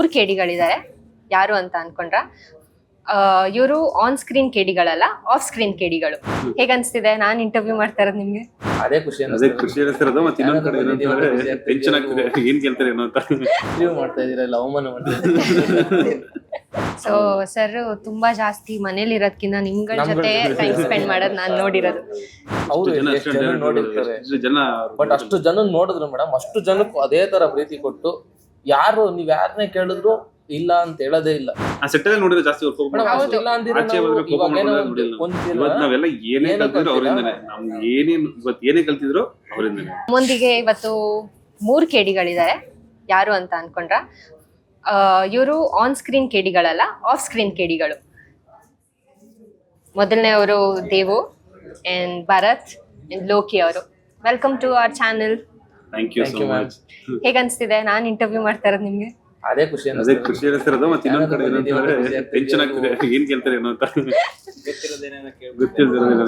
3 ಕೇಡಿಗಳಿದ್ದಾರೆ. ಯಾರು ಅಂತ ಅನ್ಕೊಂಡ್ರ? ಇವರು ಆನ್ ಸ್ಕ್ರೀನ್ ಕೇಡಿಗಳಲ್ಲ, ಆಫ್ ಸ್ಕ್ರೀನ್ ಕೇಡಿಗಳು. ಹೇಗನ್ಸ್ತಿದೆ ನಾನು ಇಂಟರ್ವ್ಯೂ ಮಾಡ್ತಾ ಇರೋದು ನಿಮ್ಗೆ? ಅದೇ ಖುಷಿ ಅನಿಸ್ತಿರೋದು. ಮತ್ತೆ ಇನ್ನೊಂದ್ ಕಡೆ ಏನಂತಂದ್ರೆ ಟೆನ್ಷನ್ ಆಗ್ತಿದೆ, ಏನ್ ಕೇಳ್ತಾರೆ ಏನೋ ಅಂತ. ಇಂಟರ್ವ್ಯೂ ಮಾಡ್ತಾ ಇದೀರಲ್ಲ, ಅವಮಾನ ಮಾಡ್ತಾ. ಸೊ ಸರ್ ತುಂಬಾ ಜಾಸ್ತಿ ಮನೇಲಿ ಇರೋದ್ಕಿಂತ ನಿಮ್ಗಳ ಜೊತೆ ಟೈಮ್ ಸ್ಪೆಂಡ್ ಮಾಡೋದು ನಾನು ನೋಡಿರೋದು. ಅವರು ಎಷ್ಟು ಜನ ನೋಡಿರ್ತಾರೆ, ಬಟ್ ಅಷ್ಟು ಜನ ನೋಡಿದ್ರು ಮೇಡಮ್, ಅಷ್ಟು ಜನಕ್ಕೂ ಅದೇ ತರ ಪ್ರೀತಿ ಕೊಟ್ಟು ಯಾರು ನೀವ್ ಯಾರನ್ನೇ ಕೇಳಿದ್ರು ಇಲ್ಲ ಅಂತ ಹೇಳೋದೇ ಇಲ್ಲ. ಆ ಸೆಟ್ಟಲ್ಲಿ ನೋಡಿದ್ರೆ ಜಾಸ್ತಿ ನಾವೆಲ್ಲ ಏನೇ ಕಲ್ತಿದ್ರು ಅವರಿಂದನೇ, ನಮ್ಗೆ ಏನೇ ಕಲ್ತಿದ್ರು ಅವರಿಂದನೇ. ಮುಂದಿಗೆ ಇವತ್ತು 3 ಕೇಡಿಗಳಿದ್ದಾರೆ. ಯಾರು ಅಂತ ಅನ್ಕೊಂಡ್ರ? ಇವರು ಆನ್ ಸ್ಕ್ರೀನ್ ಕೇಡಿಗಳಲ್ಲ, ಆಫ್ ಸ್ಕ್ರೀನ್ ಕೇಡಿಗಳು. ಮೊದಲನೇವರು ದೇವು ಅಂಡ್ ಭರತ್ ಅಂಡ್ ಲೋಕಿ ಅವರು. Welcome to our channel. Thank you so much. ಹೇಗನ್ಸ್ತಿದೆ ನಾನು ಇಂಟರ್ವ್ಯೂ ಮಾಡ್ತಾ ಇರೋದು ನಿಮ್ಗೆ? ಅದೇ ಖುಷಿ ಅನಿಸ್ತಿರೋದು. ಮತ್ತೆ ಇನ್ನೊಂದ್ ಕಡೆ ಏನಂತಂದ್ರೆ ಟೆನ್ಷನ್ ಆಗ್ತಿದೆ, ಏನ್ ಕೇಳ್ತಾರೆ ಏನೋ ಅಂತ. ಗೊತ್ತಿರೋದೇನೋ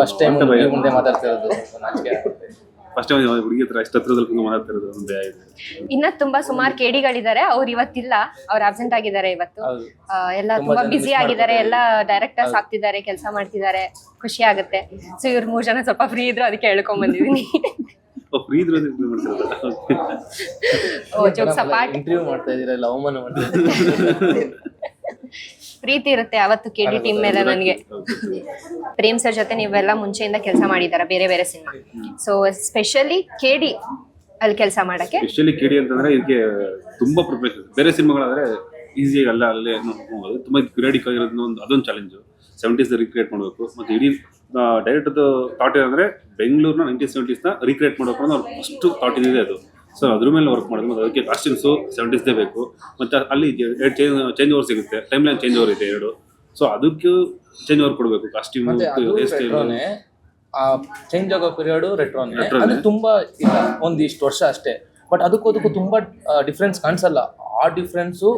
ಫಸ್ಟ್ ಟೈಮ್ ಮುಂದೆ ಮಾತಾಡ್ತಿರೋದು, ಫಸ್ಟ್ ಟೈಮ್ ಹುಡುಗಿ ಹತ್ರ ಅಷ್ಟು ಹತ್ರದಲ್ಲಿ ಮಾತಾಡ್ತಿರೋದು ಒಂದೇ ಆಯ್ತು. ಇನ್ನ ತುಂಬಾ ಸುಮಾರು ಕೇಡಿಗಳಿದ್ದಾರೆ. ಅವ್ರು ಇವತ್ತಿಲ್ಲ, ಅವ್ರು ಅಬ್ಸೆಂಟ್ ಆಗಿದ್ದಾರೆ ಇವತ್ತು. ಎಲ್ಲ ತುಂಬಾ ಬಿಸಿ ಆಗಿದ್ದಾರೆ, ಎಲ್ಲ ಡೈರೆಕ್ಟರ್ಸ್ ಆಗ್ತಿದ್ದಾರೆ, ಕೆಲಸ ಮಾಡ್ತಿದ್ದಾರೆ. ಖುಷಿ ಆಗುತ್ತೆ. ಸೊ ಇವ್ರು 3 ಜನ ಸ್ವಲ್ಪ ಫ್ರೀ ಇದ್ರು, ಅದಕ್ಕೆ ಹೇಳ್ಕೊಂಡ್ ಬಂದಿದೀನಿ. ಇಂಟರ್ವ್ಯೂ ಮಾಡ್ತಾ ಇದೀರಲ್ಲ, ಅವಮಾನ ಮಾಡ್ತಾ. ಪ್ರೀತಿ ಇರುತ್ತೆ ಅವತ್ತು ಕೆಡಿ ಟೀಮ್ ಮೇಲೆ ನನಗೆ. ಪ್ರೇಮ್ ಸರ್ ಜೊತೆ ನೀವೆಲ್ಲ ಮುಂಚೆಯಿಂದ ಕೆಲಸ ಮಾಡಿದಾರ ಬೇರೆ ಬೇರೆ ಸಿನಿಮಾ. ಸೊ ಸ್ಪೆಷಲಿ ಕೆಡಿ ಅಲ್ಲಿ ಕೆಲಸ ಮಾಡಕ್ಕೆ. ಸ್ಪೆಷಲಿ ಕೆಡಿ ಅಂತಂದ್ರೆ ಇದಕ್ಕೆ ತುಂಬಾ ಪ್ರಿಪರೇಷನ್. ಬೇರೆ ಸಿನಿಮಾಗಳಾದ್ರೆ ಈಸಿಯಾಗಿ ಅಲ್ಲೇ ನೋಡ್ಬೋದು. ತುಂಬಾ ಪಿರಿಯಾಡಿಕ್ ಆಗಿರೋದು ಅದೊಂದು ಚಾಲೆಂಜ್. 70s ರೀಕ್ರಿಯೇಟ್ ಮಾಡಬೇಕು. ಮತ್ತೆ ಇಡೀ ಡೈರೆಕ್ಟ್ ಥಾಟ್ ಏನಂದ್ರೆ ಬೆಂಗಳೂರಿನ 1970s ರೀಕ್ರಿಯೇಟ್ ಮಾಡಬೇಕು ಅನ್ನೋ ಫಸ್ಟ್ ಥಾಟ್ ಇದೆ ಅದು. ಸೊ ಅದ್ರ ಮೇಲೆ ವರ್ಕ್ ಮಾಡೋದು. ಮತ್ತು ಅದಕ್ಕೆ ಕಾಸ್ಟ್ಯೂಮ್ಸು 70s ಬೇಕು. ಮತ್ತು ಅಲ್ಲಿ ಚೇಂಜ್ ಓವರ್ ಸಿಗುತ್ತೆ, ಟೈಮ್ ಲೈನ್ ಚೇಂಜ್ ಓವರ್ ಇದೆ 2. ಸೊ ಅದಕ್ಕೂ ಚೇಂಜ್ ಓವರ್ ಕೊಡಬೇಕು. ಕಾಸ್ಟ್ಯೂಮ್ ಚೇಂಜ್ ಆಗೋ ಪೀರಿಯಡ್ ರೆಟ್ರೋನೇ. ಅದು ತುಂಬಾ ಇಲ್ಲ, ಒಂದಿಷ್ಟು ವರ್ಷ ಅಷ್ಟೇ. ಬಟ್ ಅದಕ್ಕೂ ತುಂಬಾ ಡಿಫ್ರೆನ್ಸ್ ಕಾಣಿಸಲ್ಲ. ಆ ಡಿಫ್ರೆನ್ಸು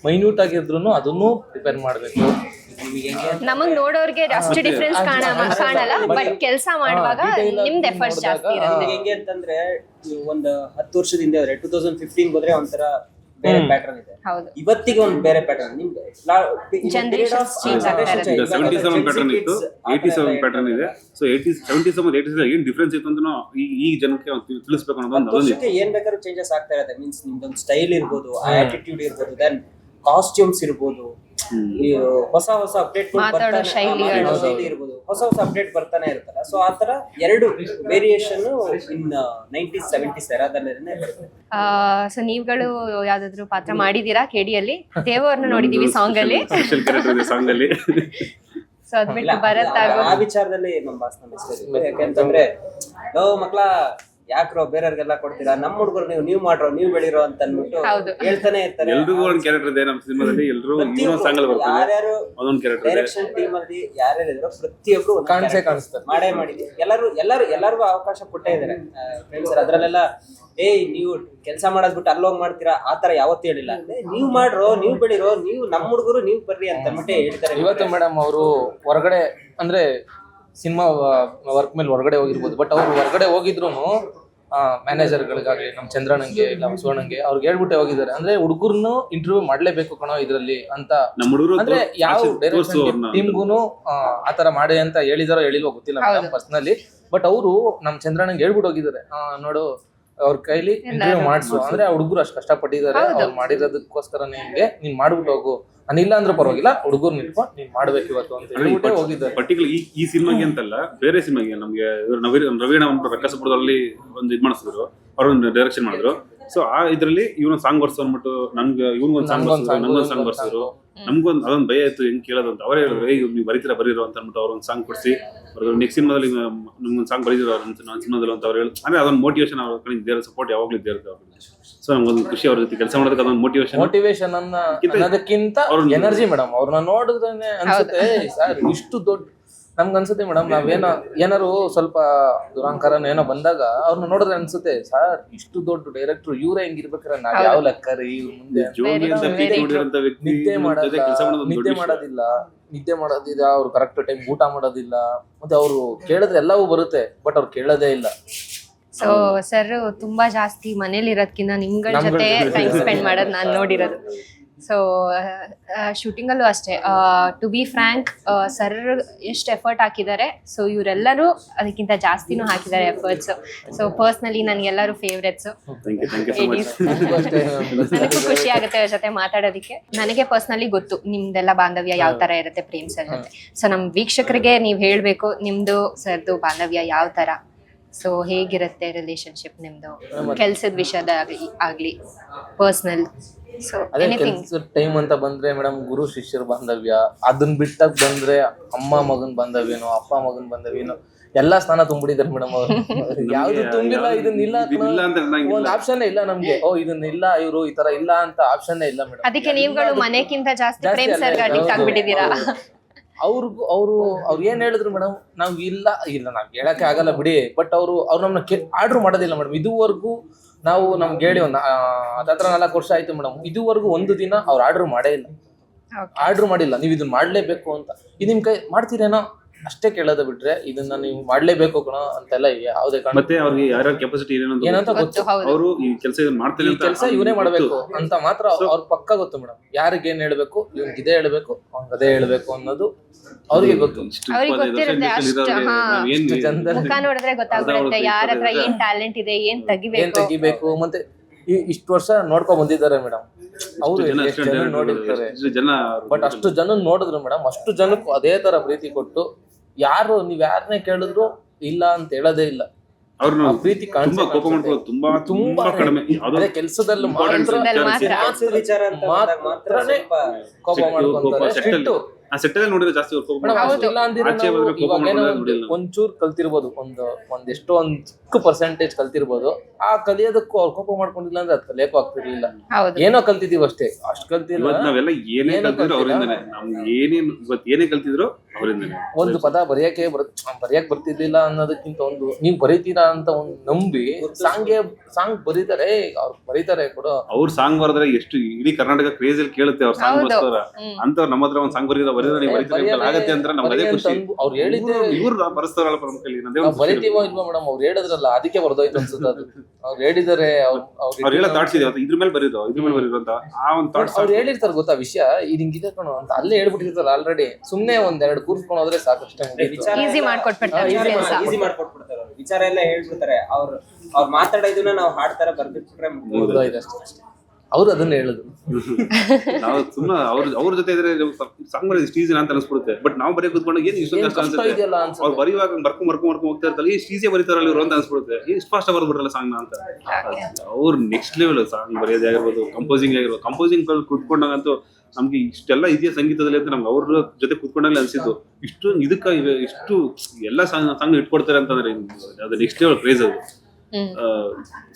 ಮೈನ್ಯೂಟ್ ಆಗಿದ್ರು ಅದನ್ನು ಪ್ರಿಪೇರ್ ಮಾಡಬೇಕು. ನಮಗ್ ನೋಡೋರ್ಗೆ ಅಷ್ಟು ಡಿಫ್ರೆನ್ಸ್ ಕಾಣಲ್ಲ, ಬಟ್ ಕೆಲಸ ಮಾಡುವಾಗ ನಿಮ್ದು ಎಫರ್ಟ್ಸ್ ಜಾಸ್ತಿ ಇರುತ್ತೆ. ಹೆಂಗೆ ಅಂತಂದ್ರೆ ಒಂದು 10 ವರ್ಷದಿಂದ 2015 ಹೋದ್ರೆ ಒಂಥರ ಬೇರೆ ಪ್ಯಾಟರ್ನ್ ಇದೆ. ಇವತ್ತಿಗೆ ಒಂದು ಬೇರೆ ಪ್ಯಾಟರ್ನ್. ನಿಮ್ಗೆ ಜನರೇಷನ್ ಚೇಂಜ್ ಆಗ್ತಾ ಇರುತ್ತೆ. 77 ಪ್ಯಾಟರ್ನ್ ಇತ್ತು, 87 ಪ್ಯಾಟರ್ನ್ ಇದೆ. ಸೊ 77 87 ಏನ್ ಡಿಫ್ರೆನ್ಸ್ ಇತ್ತು ಅಂತ ಈ ಜನಕ್ಕೆ ತಿಳಿಸ್ಬೇಕು ಅನ್ನೋದು. ಏನ್ ಬೇಕಾದ್ರೂ ಚೇಂಜಸ್ ಆಗ್ತಾ ಇರುತ್ತೆ. ಮೀನ್ಸ್ ನಿಮ್ದೊಂದು ಸ್ಟೈಲ್ ಇರ್ಬೋದು, ಆಟಿಟ್ಯೂಡ್ ಇರ್ಬೋದು, ದೆನ್ ಕಾಸ್ಟ್ಯೂಮ್ಸ್ ಇರ್ಬೋದು, ಹೊಸ ಅಪ್ಡೇಟ್ ಶೈಲಿ ಇರ್ಬೋದು, ಹೊಸ ಅಪ್ಡೇಟ್ ಬರ್ತಾನೆ ಇರುತ್ತಲ್ಲ. ಸೊ ಆತರ 2 ವೇರಿಯೇಷನ್ ಇನ್ 90s 70s ಎರಾದಲ್ಲೇನೆ ಬರುತ್ತೆ. ಸೊ ನೀವುಗಳು ಯಾವ್ದಾದ್ರು ಪಾತ್ರ ಮಾಡಿದೀರಾ ಕೆಡಿಯಲ್ಲಿ? ದೇವರನ್ನ ನೋಡಿದೀವಿ ಸಾಂಗ್ ಅಲ್ಲಿ. ಸೊ ಅದ್ಬಿಟ್ಟು ಭರತ್ ಆ ವಿಚಾರದಲ್ಲಿ ನಮ್ಮ ಬಾಸ್ ನಮ್ಮ ಹೆಸರು. ಯಾಕಂತಂದ್ರೆ ಮಕ್ಳ ಯಾಕ್ರೋ ಬೇರೆಯವ್ರಿಗೆಲ್ಲ ಕೊಡ್ತೀರಾ, ನಮ್ಮ ಹುಡುಗರು ನೀವು ಮಾಡ್ರೋ, ನೀವು ಬೆಳಿರೋ ಅಂತ ಅನ್ಬಿಟ್ಟು ಹೇಳ್ತಾನೆ ಇರ್ತಾರೆ. ಎಲ್ರಿಗೂ ಒಂದ್ ಕ್ಯಾರೆಕ್ಟರ್ ಇದೆ ನಮ್ಮ ಸಿನಿಮಾದಲ್ಲಿ. ಎಲ್ಲರೂ ಯಾರ್ಯಾರು ಡೈರೆಕ್ಷನ್ ಟೀಮ್ ಅಲ್ಲಿ ಯಾರ್ಯಾರು ಇದ್ರು ಪ್ರತಿಯೊಬ್ರು ಕಾಣಿಸ್ತಾರೆ, ಮಾಡೇ ಮಾಡಿದ್ವಿ. ಎಲ್ಲರಿಗೂ ಅವಕಾಶ ಕೊಟ್ಟೇ ಇದಾರೆ ಸರ್. ಅದ್ರಲ್ಲೆಲ್ಲ ನೀವು ಕೆಲಸ ಮಾಡೋದ್ ಬಿಟ್ಟು ಅಲ್ಲೋಗಿ ಮಾಡ್ತೀರಾ ಆತರ ಯಾವತ್ತೂ ಹೇಳಿಲ್ಲ. ನೀವು ಮಾಡ್ರೋ, ನೀವು ಬೆಳಿರೋ, ನೀವು ನಮ್ಮ ಹುಡುಗರು ನೀವು ಬರ್ರಿ ಅಂತ ಅಂದ್ಬಿಟ್ಟೆ ಹೇಳ್ತಾರೆ. ಇವತ್ತು ಮೇಡಮ್ ಅವರು ಹೊರಗಡೆ ಅಂದ್ರೆ ಸಿನಿಮಾ ವರ್ಕ್ ಮೇಲೆ ಹೊರಗಡೆ ಹೋಗಿರ್ಬೋದು, ಬಟ್ ಅವ್ರು ಹೊರಗಡೆ ಹೋಗಿದ್ರು ಮ್ಯಾನೇಜರ್ಗಳಿಗಾಗ್ಲಿ, ನಮ್ಮ ಚಂದ್ರಣ್ಣಂಗೆ ಇಲ್ಲ ಸುವರ್ಣಂಗೆ ಅವ್ರಿಗೆ ಹೇಳ್ಬಿಟ್ಟೆ ಹೋಗಿದ್ದಾರೆ. ಅಂದ್ರೆ ಹುಡುಗರ್ನು ಇಂಟರ್ವ್ಯೂ ಮಾಡ್ಲೇಬೇಕು ಕಣೋ ಇದ್ರಲ್ಲಿ ಅಂತ. ಅಂದ್ರೆ ಯಾವ ಡೈರೆಕ್ಷನ್ ಟೀಮ್ಗೂನು ಆತರ ಮಾಡಿ ಅಂತ ಹೇಳಿದಾರೋ ಹೇಳಿಲ್ವೋ ಗೊತ್ತಿಲ್ಲ ಮೇಡಮ್ ಪರ್ಸನಲಿ. ಬಟ್ ಅವರು ನಮ್ಮ ಚಂದ್ರಣ್ಣಂಗೆ ಹೇಳ್ಬಿಟ್ಟು ಹೋಗಿದ್ದಾರೆ, ನೋಡು ಅವ್ರ ಕೈಲಿ ಇಂಟರ್ವ್ಯೂ ಮಾಡಿಸು. ಅಂದ್ರೆ ಆ ಹುಡುಗರು ಅಷ್ಟು ಕಷ್ಟಪಟ್ಟಿದ್ದಾರೆ, ಅವ್ರು ಮಾಡಿರೋದಕ್ಕೋಸ್ಕರನೇ ಹಿಂಗೆ ನೀನ್ ಮಾಡ್ಬಿಟ್ಟು ಹೋಗು, ನಾನಿಲ್ಲ ಅಂದ್ರೆ ಪರವಾಗಿಲ್ಲ, ಹುಡುಗರು ನಿಂತ್ಕೊಂಡು ನೀನ್ ಮಾಡ್ಬೇಕು ಇವತ್ತು ಅಂತ ಹೇಳ್ಬಿಟ್ಟೆ ಹೋಗಿದ್ದಾರೆ. ಪರ್ಟಿಕ್ಯುಲರ್ ಈ ಸಿನಿಮಾಗೆ ಅಂತಲ್ಲ, ಬೇರೆ ಸಿನಿಮಾಗೆ ನಮ್ಗೆ ರವೀಣ ಒಂದು ರಕ್ಕಸಪುರದಲ್ಲಿ ಒಂದು ಇದು ಮಾಡಿಸಿದ್ರು, ಅವ್ರೊಂದು ಡೈರೆಕ್ಷನ್ ಮಾಡಿದ್ರು. ಸೊ ಆ ಇದ್ರಲ್ಲಿ ಇವನು ಸಾಂಗ್ ಬರ್ಸೋ ಅಂದ್ಬಿಟ್ಟು ಇವ್ನಿಗೊಂದು ಸಾಂಗ್ ಬರ್ಸಿದ್ರು, ನಂಗೊಂದು ಸಾಂಗ್ ಬರ್ಸಿದ್ರು. ನಮ್ಗೊಂದು ಅದೊಂದು ಭಯ ಇತ್ತು ಹೆಂಗ್ ಕೇಳೋದು ಅಂತ. ಅವರೇ ಹೇಳಿದ್ರು, ನೀವು ಬರೀತೀರಾ ಬರೀರೋ ಅಂತ ಅಂದ್ಬಿಟ್ಟು ಅವ್ರೊಂದು ಸಾಂಗ್ ಕೊಡಿಸಿ ನೆಕ್ಸ್ಟ್ ಸಿನಿಮಾದಲ್ಲಿ ನಮ್ಗೊಂದು ಸಾಂಗ್ ಬರೀದಿರೋ ನನ್ನ ಸಿನಿಮಾದಲ್ಲಿ ಅಂತ ಅವ್ರು ಹೇಳಿ. ಅಂದ್ರೆ ಅದೊಂದು ಮೋಟಿವೇಶನ್ ಅವ್ರ ಕಡೆ ಇದ್ದೇ ಸಪೋರ್ಟ್ ಯಾವಾಗ್ಲೂ ಇದ್ದೇ ಇರುತ್ತೆ ಅವ್ರಿಗೆ. ಸೊ ನಮ್ಗೊಂದು ಖುಷಿ ಅವ್ರ ಜೊತೆ ಕೆಲಸ ಮಾಡೋದಕ್ಕೆ ಅದೊಂದು ಮೋಟಿವೇಶನ್ ಅನ್ನೋದಕ್ಕಿಂತ ಎನರ್ಜಿ ಮೇಡಮ್. ಅವ್ರನ್ನ ನೋಡಿದ್ರೆ ಅನ್ಸುತ್ತೆ ಸರ್ ಇಷ್ಟು ದೊಡ್ಡ, ನಮ್ಗೆ ಅನ್ಸುತ್ತೆ ಮೇಡಮ್ ಏನಾರು ಸ್ವಲ್ಪ ದುರಾಂಕಾರ ಏನೋ ಬಂದಾಗ ಅವ್ರನ್ನ ನೋಡಿದ್ರೆ ಅನ್ಸುತ್ತೆ ಸರ್ ಇಷ್ಟು ದೊಡ್ಡ ಡೈರೆಕ್ಟರ್ ಇವ್ರ ಹೆಂಗಿರ್ಬೇಕಾರೆ ನಾವ್ ಯಾವ ಲೆಕ್ಕ ರೀ ಮುಂದೆ. ನಿದ್ದೆ ಮಾಡೋದಿಲ್ಲ, ಅವ್ರು ಕರೆಕ್ಟ್ ಟೈಮ್ ಊಟ ಮಾಡೋದಿಲ್ಲ, ಮತ್ತೆ ಅವ್ರು ಕೇಳಿದ್ರೆ ಎಲ್ಲವೂ ಬರುತ್ತೆ, ಬಟ್ ಅವ್ರು ಕೇಳೋದೇ ಇಲ್ಲ. ಸೊ ಸರ್ ತುಂಬಾ ಜಾಸ್ತಿ ಮನೇಲಿ ಇರೋದ್ಕಿಂತ ನಿಮ್ಗಳ ಜೊತೆ ಟೈಮ್ ಸ್ಪೆಂಡ್ ಮಾಡೋದು ನಾನು ನೋಡಿರೋದು. ಸೊ ಶೂಟಿಂಗ್ ಅಲ್ಲೂ ಅಷ್ಟೇ, ಟು ಬಿ ಫ್ರ್ಯಾಂಕ್ ಸರ್ ಎಷ್ಟು ಎಫರ್ಟ್ ಹಾಕಿದ್ದಾರೆ. ಸೊ ಇವರೆಲ್ಲರೂ ಅದಕ್ಕಿಂತ ಜಾಸ್ತಿನೂ ಹಾಕಿದ್ದಾರೆ ಎಫರ್ಟ್ಸ್. ಸೊ ಪರ್ಸ್ನಲಿ ನನಗೆಲ್ಲರೂ ಫೇವ್ರೆಟ್ಸ್. ನನಗೂ ಖುಷಿ ಆಗುತ್ತೆ ಅವ್ರ ಜೊತೆ ಮಾತಾಡೋದಕ್ಕೆ. ನನಗೆ ಪರ್ಸ್ನಲಿ ಗೊತ್ತು ನಿಮ್ದೆಲ್ಲ ಬಾಂಧವ್ಯ ಯಾವ ತರ ಇರುತ್ತೆ ಪ್ರೇಮ್ ಸರ್ ಜೊತೆ. ಸೊ ನಮ್ ವೀಕ್ಷಕರಿಗೆ ನೀವ್ ಹೇಳ್ಬೇಕು ನಿಮ್ದು ಸರ್ದು ಬಾಂಧವ್ಯ ಯಾವ ತರ, ಸೊ ಹೇಗಿರುತ್ತೆ ರಿಲೇಶನ್ಶಿಪ್ ನಿಮ್ದು, ಕೆಲ್ಸದ ವಿಷಯದ ಆಗ್ಲಿ ಪರ್ಸನಲ್. ಸೊ ಅದೇ ಎನಿಥಿಂಗ್. ಕೆಲ್ಸದ ಟೈಮ್ ಅಂತ ಬಂದ್ರೆ ಮೇಡಮ್ ಗುರು ಶಿಷ್ಯರ ಬಾಂಧವ್ಯ, ಅದನ್ನ ಬಿಟ್ಟಾಗ ಬಂದ್ರೆ ಅಮ್ಮ ಮಗನ್ ಬಾಂಧವ್ಯನೋ ಅಪ್ಪ ಮಗನ್ ಬಾಂಧವ್ಯನೋ ಎಲ್ಲಾ ಸ್ಥಾನ ತುಂಬಿಡಿದಾರೆ ಮೇಡಮ್ ಅವ್ರು. ಯಾವ್ದು ತುಂಬಿಲ್ಲ, ಇದನ್ನಿಲ್ಲ ಒಂದ್ ಆಪ್ಷನ್ ಇಲ್ಲ ನಮ್ಗೆ. ಇದನ್ನಿಲ್ಲ ಇವ್ರು ಈ ತರ ಇಲ್ಲ ಅಂತ ಆಪ್ಷನ್ ಇಲ್ಲ ಮೇಡಮ್. ಅದಕ್ಕೆ ನೀವುಗಳು ಮನೆಗಿಂತ ಜಾಸ್ತಿ ಪ್ರೇಮ್ ಸರ್ ಅಡಿಕ್ಟ್ ಆಗ್ಬಿಟ್ಟಿದ್ದೀರಾ. ಅವ್ರು ಏನ್ ಹೇಳಿದ್ರು ಮೇಡಮ್, ನಾವ್ ಇಲ್ಲ ನಾವ್ ಹೇಳಕ್ಕೆ ಆಗಲ್ಲ ಬಿಡಿ, ಬಟ್ ಅವ್ರು ನಮ್ನ ಆರ್ಡರ್ ಮಾಡೋದಿಲ್ಲ ಮೇಡಮ್. ಇದುವರೆಗೂ ನಾವು ನಮ್ಗೆ ಹೇಳಿ ಒಂದ್ ಹತ್ರ 4 ವರ್ಷ ಆಯ್ತು ಮೇಡಮ್, ಇದುವರೆಗೂ ಒಂದು ದಿನ ಅವ್ರು ಆರ್ಡರ್ ಮಾಡೇ ಇಲ್ಲ. ಆರ್ಡರ್ ಮಾಡಿಲ್ಲ, ನೀವು ಇದನ್ನ ಮಾಡ್ಲೇಬೇಕು ಅಂತ. ಇದು ನಿಮ್ ಕೈ ಮಾಡ್ತೀರೇನೋ ಅಷ್ಟೇ ಕೇಳೋದ ಬಿಟ್ರೆ ಇದನ್ನ ನೀವು ಮಾಡ್ಲೇಬೇಕು ಕಣ ಅಂತೆಲ್ಲ ಯಾವುದೇ ಕಾರಣ. ಮತ್ತೆ ಅವ್ರಿಗೆ ಯಾರ್ಯಾರ ಕೆಪಾಸಿಟಿ ಏನಂತ ಗೊತ್ತು, ಅವರು ಈ ಕೆಲಸ ಮಾಡ್ತಾರೆ, ಕೆಲಸ ಇವನೇ ಮಾಡ್ಬೇಕು ಅಂತ ಮಾತ್ರ ಅವ್ರ ಪಕ್ಕ ಗೊತ್ತು ಮೇಡಮ್. ಯಾರಿಗೆ ಏನ್ ಹೇಳ್ಬೇಕು, ಇವ್ನಿಗೆ ಇದೇ ಹೇಳ್ಬೇಕು, ಅವ್ನಿಗೆ ಅದೇ ಹೇಳ್ಬೇಕು ಅನ್ನೋದು ಅವ್ರಿಗೆ ಗೊತ್ತು. ಅವ್ರಿಗೆ ಗೊತ್ತಿರುತ್ತೆ ಅಷ್ಟು. ಮುಖ ನೋಡಿದ್ರೆ ಗೊತ್ತಾಗ್ಬಿಡುತ್ತೆ ಯಾರ ಹತ್ರ ಏನ್ ಟ್ಯಾಲೆಂಟ್ ಇದೆ, ಏನ್ ತೆಗಿಬೇಕು. ಮತ್ತೆ ಇಷ್ಟು ವರ್ಷ ನೋಡ್ಕೊಂಡ್ ಬಂದಿದ್ದಾರೆ ಮೇಡಮ್. ಅವ್ರು ಎಷ್ಟು ಜನ ನೋಡಿರ್ತಾರೆ, ಬಟ್ ಅಷ್ಟು ಜನ ನೋಡಿದ್ರು ಮೇಡಮ್. ಅಷ್ಟು ಜನಕ್ಕೂ ಅದೇ ತರ ಪ್ರೀತಿ ಕೊಟ್ಟು ಯಾರು ನೀವ್ ಯಾರನ್ನೇ ಕೇಳಿದ್ರು ಇಲ್ಲ ಅಂತ ಹೇಳೋದೇ ಇಲ್ಲ. ಅವ್ರನ್ನ ಪ್ರೀತಿ ತುಂಬಾ ಕೋಪ ಮಾಡ್ಕೊಳ್ಳೋದು ತುಂಬಾ ಕಡಿಮೆ. ಅದೇ ಕೆಲಸದಲ್ಲಿ ವಿಚಾರ ಅಂತ ಮಾತ್ರನೇ ಕೋಪ ಮಾಡ್ಕೊಂತಾರೆ. ಆ ಸೆಟ್ಟಲ್ಲಿ ನೋಡಿದ್ರೆ ಜಾಸ್ತಿ ಒಂಚೂರು ಕಲ್ತಿರ್ಬೋದು, ಒಂದೆಷ್ಟೋ ಒಂದ್ ಚಿಕ್ಕ ಪರ್ಸೆಂಟೇಜ್ ಕಲ್ತಿರ್ಬೋದು. ಆ ಕಲಿಯೋದಕ್ಕೂ ಅವ್ರು ಕೋಪ ಮಾಡ್ಕೊಂಡಿಲ್ಲ ಅಂದ್ರೆ ಅದ್ ಕಲಿಯಕ್ಕೂ ಆಗ್ತಿರ್ಲಿಲ್ಲ. ಏನೋ ಕಲ್ತಿದೀವಿ ಅಷ್ಟೇ, ಅಷ್ಟು ಕಲ್ತಿಲ್ಲ. ನಾವೆಲ್ಲ ಏನೇ ಕಲ್ತಿದ್ರು ಅವರಿಂದನೇ, ನಮ್ಗೆ ಏನೇ ಕಲ್ತಿದ್ರು ಅವರಿಂದನೇ. ಒಂದು ಪದ ಬರೆಯಕ್ ಬರ್ತಿರ್ಲಿಲ್ಲ ಅನ್ನೋದಕ್ಕಿಂತ ನೀವು ಬರೀತೀರಾ ಅಂತ ಒಂದು ನಂಬಿ ಸಾಂಗ್ ಬರೀತಾರೆ. ಅವ್ರು ಬರೀತಾರೆ ಕೂಡ. ಅವ್ರ ಸಾಂಗ್ ಬರೆದ್ರೆ ಎಷ್ಟು ಇಡೀ ಕರ್ನಾಟಕ ಕ್ರೇಜ್ ಅಲ್ಲಿ ಕೇಳುತ್ತೆ ಅವ್ರ ಸಾಂಗ್ ಬರ್ತಾರ ಅಂತ. ನಮ್ಮ ಹತ್ರ ಒಂದ್ ಸಾಂಗ್ ಆಗತ್ತೆ ಅಂದ್ರೆ ನಮ್ಗೆ ಅದೇ ಖುಷಿ. ಅವ್ರು ಹೇಳಿದ್ದೆ ಇವ್ರು ಬರೆಸ್ತಾರಲ್ಲ ಪ್ರಮುಖ ಬರೀತೀವೋ ಇಲ್ವಾ ಮೇಡಮ್, ಅವ್ರು ಹೇಳಿದ್ರಲ್ಲ ಅದಕ್ಕೆ ಬರ್ದೋಯ್ತು ಅನ್ಸುತ್ತೆ. ಅದು ಅವ್ರು ಹೇಳಿದಾರೆ, ಅವ್ರು ಹೇಳೋ ಥಾಟ್ಸ್ ಇದೆ ಇದ್ರ ಮೇಲೆ ಬರೀದು ಅಂತ ಆ ಒಂದು ಥಾಟ್ಸ್ ಅವ್ರು ಹೇಳಿರ್ತಾರೆ ಗೊತ್ತಾ ವಿಷಯ, ಇದು ಹಿಂಗಿದೆ ಕಣೋ ಅಂತ ಅಲ್ಲೇ ಹೇಳ್ಬಿಟ್ಟಿರ್ತಾರಲ್ಲ ಆಲ್ರೆಡಿ. ಸುಮ್ನೆ ಒಂದೆರಡು ಕೂರ್ಸ್ಕೊಂಡು ಹೋದ್ರೆ ಸಾಕಷ್ಟೇ, ಈಸಿ ಮಾಡ್ಕೊಟ್ಬಿಡ್ತಾರೆ. ಈಸಿ ಮಾಡ್ಕೊಟ್ಬಿಡ್ತಾರೆ. ವಿಚಾರ ಎಲ್ಲ ಹೇಳ್ಬಿಡ್ತಾರೆ. ಅವ್ರು ಮಾತಾಡೋದನ್ನ ನಾವು ಹಾಡ್ತಾರ ಬರ್ಬಿಟ್ರೆ ಅವ್ರು ಅದನ್ನ ಹೇಳುದು. ನಾವು ಸುಮ್ಮನೆ ಅವ್ರ ಜೊತೆ ಇದ್ರೆ ಸಾಂಗ್ ಬರೋದು ಇಷ್ಟು ಈಸಿ ಅಂತ ಅನ್ಸ್ಬಿಡುತ್ತೆ. ಬಟ್ ನಾವು ಬರೀ ಕೂತ್ಕೊಂಡು ಏನ್ ಇಷ್ಟೊಂದು ಕಷ್ಟ ಅನ್ಸುತ್ತೆ. ಅವ್ರು ಬರೆಯುವಾಗ ಬರ್ಕೊಂಡ್ ಹೋಗ್ತಾ ಇರ್ತಾರೆ, ಇಷ್ಟು ಈಸಿ ಬರೀತಾರಲ್ಲ ಇವ್ರು ಅಂತ ಅನ್ಸ್ಬಿಡುತ್ತೆ. ಇಷ್ಟು ಫಾಸ್ಟ್ ಬರ್ಬಿಟ್ರಲ್ಲ ಸಾಂಗ್ ಅಂತ. ಅವ್ರು ನೆಕ್ಸ್ಟ್ ಲೆವೆಲ್ ಸಾಂಗ್ ಬರೆಯೋದೇ ಆಗಿರ್ಬೋದು, ಕಂಪೋಸಿಂಗ್ ಆಗಿರ್ಬೋದು. ಕಂಪೋಸಿಂಗ್ ಕೂತ್ಕೊಂಡಾಗಂತೂ ನಮ್ಗೆ ಇಷ್ಟೆಲ್ಲ ಇದೆಯಾ ಸಂಗೀತದಲ್ಲಿ ಅಂತ ನಮ್ಗೆ ಅವ್ರ ಜೊತೆ ಕೂತ್ಕೊಂಡಾಗಲೇ ಅನ್ಸಿದ್ದು. ಇಷ್ಟು ಇಷ್ಟು ಎಲ್ಲ ಸಾಂಗ್ ಇಟ್ಕೊಡ್ತಾರೆ ಅಂತಂದ್ರೆ ಅದು ನೆಕ್ಸ್ಟ್ ಲೆವೆಲ್ ಕ್ರೇಜ್ ಅದು.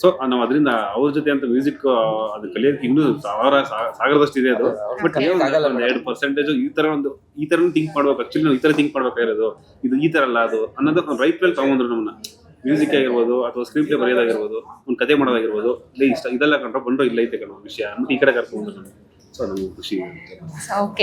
ಸೊ ನಾವು ಅದರಿಂದ ಅವ್ರ ಜೊತೆ ಅಂತ ಮ್ಯೂಸಿಕ್ ಅದು ಕಲಿಯೋಕೆ ಇನ್ನೂ ಸಾಗರದಷ್ಟು ಇದೆ ಅದು. ಬಟ್ 2% ಈ ತರ ಥಿಂಕ್ ಮಾಡ್ಬೇಕು. ಆಕ್ಚುಲಿ ನಾವು ಈ ತರ ಥಿಂಕ್ ಮಾಡ್ಬೇಕಾಗಿರೋದು, ಇದು ಈ ತರ ಅಲ್ಲ ಅದು ಅನ್ನೋದು ರೈಟ್ ವೇಲ್ ತಗೊಂಡ್ರು ನಮ್ಮನ್ನ. ಮ್ಯೂಸಿಕ್ ಆಗಿರ್ಬೋದು ಅಥವಾ ಸ್ಕ್ರೀನ್ ಪ್ಲೇ ಬರೆಯೋದಾಗಿರ್ಬೋದು, ಒಂದು ಕತೆ ಮಾಡೋದಾಗಿರ್ಬೋದು, ಇದೆಲ್ಲ ಕಂಡ್ರೆ ಬಂದ್ರು ಇಲ್ಲ ಐತೆ ಕಣೋ ವಿಷಯ ಅಂತ ಈ ಕಡೆ ಕರ್ಕೊಂಡು. ಸೊ ನಮ್ಗೆ ಖುಷಿ. ಓಕೆ,